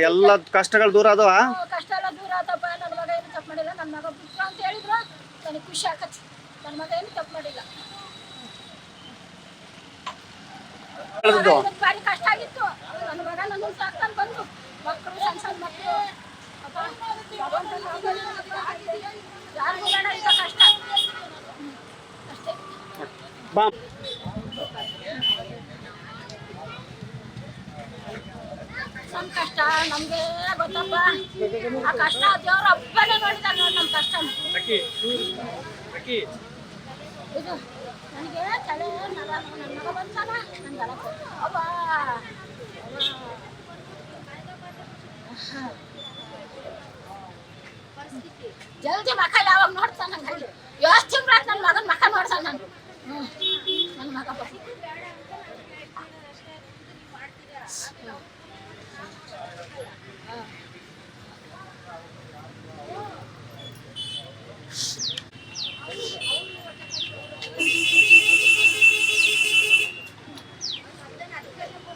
ಎಲ್ಲ ಕಷ್ಟಗಳು ದೂರ ಆದವ. ಕಷ್ಟ ಎಲ್ಲ ದೂರ ಆದಪ್ಪ. ನನ್ನ ಮಗ ಏನು ತಪ್ಪು ಮಾಡಿಲ್ಲ. ನನ್ನ ಮಗ ಬಿಟ್ಟು ಅಂತ ಹೇಳಿದ್ರು ನನಗೆ ಖುಷಿ ಆಗತ್ತೆ. ನನ್ನ ಮಗ ಏನು ತಪ್ಪು ಮಾಡಿಲ್ಲ. ಭಾರಿ ಕಷ್ಟ ಆಗಿತ್ತು. ನನ್ನ ಮಗ ನನ್ನ ಸಾಕ್ತಾನೆ ಬಂದು ಮಕ್ಕಳು ಸಣ್ಣ ಸಣ್ಣ ಮಕ್ಕಳು ಯಾರಿಗೂ ಬೇಡ ಈಗ ಕಷ್ಟ ಅಷ್ಟೇ. ನಮ್ಮ ಕಷ್ಟ ನಮ್ಗೆ ಗೊತ್ತಪ್ಪ. ಆ ಕಷ್ಟ ದೇವ್ರ ಹಬ್ಬನೇ ನೋಡಿದಾರೆ ನೋಡಿ ನಮ್ಮ ಕಷ್ಟ. ಇದು ನನಗೆ ತಲೆ ನರ ನನ್ನ ಮಗ ಬಂತಾನ ನನ್ನ ಅಬ್ಬಾ ಜಲ್ದಿ ಮಕ್ಕ ಯಾವಾಗ ನೋಡ್ತಾನ ನಂಗೆ ಎಷ್ಟು ತಿಂಗಳ ನನ್ನ ಮಗನ ಮಕ್ಕ ನೋಡ್ತಾನ ನಾನು. ನನ್ನ ಮಗ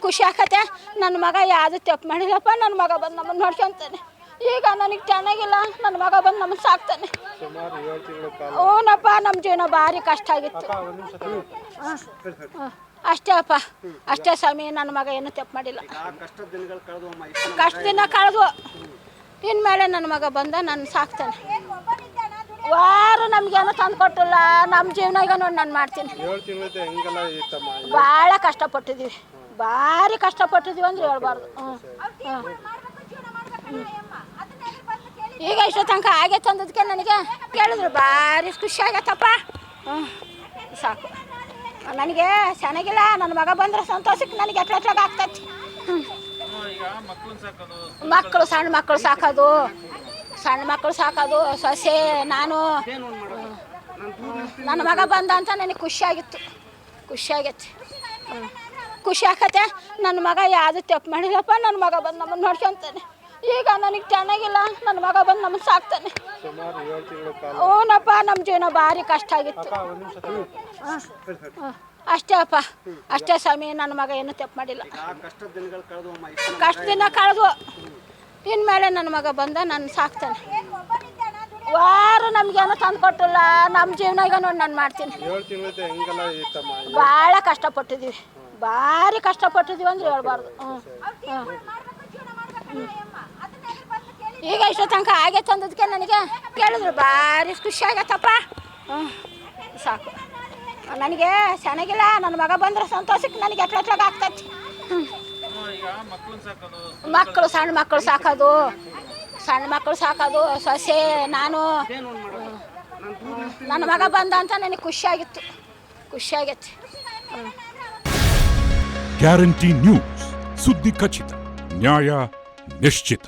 ಖುಷಿ ಆಕತ್ತೆ. ನನ್ನ ಮಗ ಯಾವುದು ತಪ್ಪು ಮಾಡಿಲ್ಲಪ್ಪ. ನನ್ನ ಮಗ ಬಂದು ನಮ್ಮನ್ನು ನೋಡ್ಕೊಂತಾನೆ. ಈಗ ನನಗೆ ಚೆನ್ನಾಗಿಲ್ಲ. ನನ್ನ ಮಗ ಬಂದು ನಮ್ಮನ್ನು ಸಾಕ್ತಾನೆ. ಹ್ಞೂನಪ್ಪ, ನಮ್ಮ ಜೀವನ ಭಾರಿ ಕಷ್ಟ ಆಗಿತ್ತು. ಅಷ್ಟೇ ಅಪ್ಪ, ಅಷ್ಟೇ ಸ್ವಾಮಿ. ನನ್ನ ಮಗ ಏನು ತಪ್ಪು ಮಾಡಿಲ್ಲ. ಕಷ್ಟ ದಿನ ಕಳೆದು ಇನ್ಮೇಲೆ ನನ್ನ ಮಗ ಬಂದ ನನ್ನ ಸಾಕ್ತಾನೆ. ವಾರು ನಮ್ಗೇನು ತಂದು ಕೊಟ್ಟಿಲ್ಲ. ನಮ್ಮ ಜೀವನ ಈಗ ನೋಡಿ ನಾನು ಮಾಡ್ತೀನಿ. ಭಾಳ ಕಷ್ಟಪಟ್ಟಿದ್ದೀವಿ, ಭಾರಿ ಕಷ್ಟಪಟ್ಟಿದ್ದೀವಿ ಅಂದ್ರೆ ಹೇಳ್ಬಾರ್ದು. ಈಗ ಇಷ್ಟ ತನಕ ಆಗೈತೆ ಅಂದದಕ್ಕೆ ನನಗೆ ಕೇಳಿದ್ರು ಭಾರಿ ಖುಷಿ ಆಗತ್ತಪ್ಪ. ಸಾಕು. ನನಗೆ ಚೆನ್ನಾಗಿಲ್ಲ. ನನ್ನ ಮಗ ಬಂದರೆ ಸಂತೋಷಕ್ಕೆ ನನಗೆ ಎಟ್ಲಾಗ ಆಗ್ತೈತಿ. ಮಕ್ಕಳು ಸಣ್ಣ ಮಕ್ಕಳು ಸಾಕೋದು, ಸಣ್ಣ ಮಕ್ಕಳು ಸಾಕೋದು, ಸೊಸೆ ನಾನು. ನನ್ನ ಮಗ ಬಂದ ಅಂತ ನನಗೆ ಖುಷಿಯಾಗಿತ್ತು, ಖುಷಿಯಾಗೈತಿ. ಖುಷಿ ಆಕತ್ತೆ. ನನ್ನ ಮಗ ಯಾವುದು ತಪ್ಪು ಮಾಡಿಲ್ಲಪ್ಪ. ನನ್ನ ಮಗ ಬಂದು ನಮ್ಮನ್ನು ನೋಡ್ಕೊಂತಾನೆ. ಈಗ ನನಗೆ ಚೆನ್ನಾಗಿಲ್ಲ. ನನ್ನ ಮಗ ಬಂದು ನಮ್ಮನ್ನು ಸಾಕ್ತಾನೆ. ಹ್ಞೂನಪ್ಪ, ನಮ್ಮ ಜೀವನ ಭಾರಿ ಕಷ್ಟ ಆಗಿತ್ತು. ಅಷ್ಟೇ ಅಪ್ಪ, ಅಷ್ಟೇ ಸ್ವಾಮಿ. ನನ್ನ ಮಗ ಏನು ತಪ್ಪು ಮಾಡಿಲ್ಲ. ಕಷ್ಟ ದಿನ ಕಳೆದು ಇನ್ಮೇಲೆ ನನ್ನ ಮಗ ಬಂದ ನನ್ನ ಸಾಕ್ತಾನೆ. ವಾರು ನಮ್ಗೇನು ತಂದು ಕೊಟ್ಟಿಲ್ಲ. ನಮ್ಮ ಜೀವನ ಈಗ ನೋಡಿ ನಾನು ಮಾಡ್ತೀನಿ. ಭಾಳ ಕಷ್ಟಪಟ್ಟಿದ್ದೀವಿ, ಭಾರಿ ಕಷ್ಟಪಟ್ಟಿದ್ದೀವಿ ಅಂದ್ರೆ ಹೇಳ್ಬಾರ್ದು. ಈಗ ಇಷ್ಟ ತನಕ ಆಗೈತೆ ಅಂದದಕ್ಕೆ ನನಗೆ ಕೇಳಿದ್ರು ಭಾರಿ ಖುಷಿ ಆಗತ್ತಪ್ಪ. ಸಾಕು. ನನಗೆ ಚೆನ್ನಾಗಿಲ್ಲ. ನನ್ನ ಮಗ ಬಂದರೆ ಸಂತೋಷಕ್ಕೆ ನನಗೆ ಎಟ್ಲಾಗ ಆಗ್ತೈತಿ. ಮಕ್ಕಳು ಸಣ್ಣ ಮಕ್ಕಳು ಸಾಕೋದು, ಸಣ್ಣ ಮಕ್ಕಳು ಸಾಕೋದು, ಸೊಸೆ ನಾನು. ನನ್ನ ಮಗ ಬಂದ ಅಂತ ನನಗೆ ಖುಷಿಯಾಗಿತ್ತು, ಖುಷಿಯಾಗೈತಿ. ಗ್ಯಾರಂಟಿ ನ್ಯೂಸ್, ಸುದ್ದಿ ಖಚಿತ, ನ್ಯಾಯ ನಿಶ್ಚಿತ.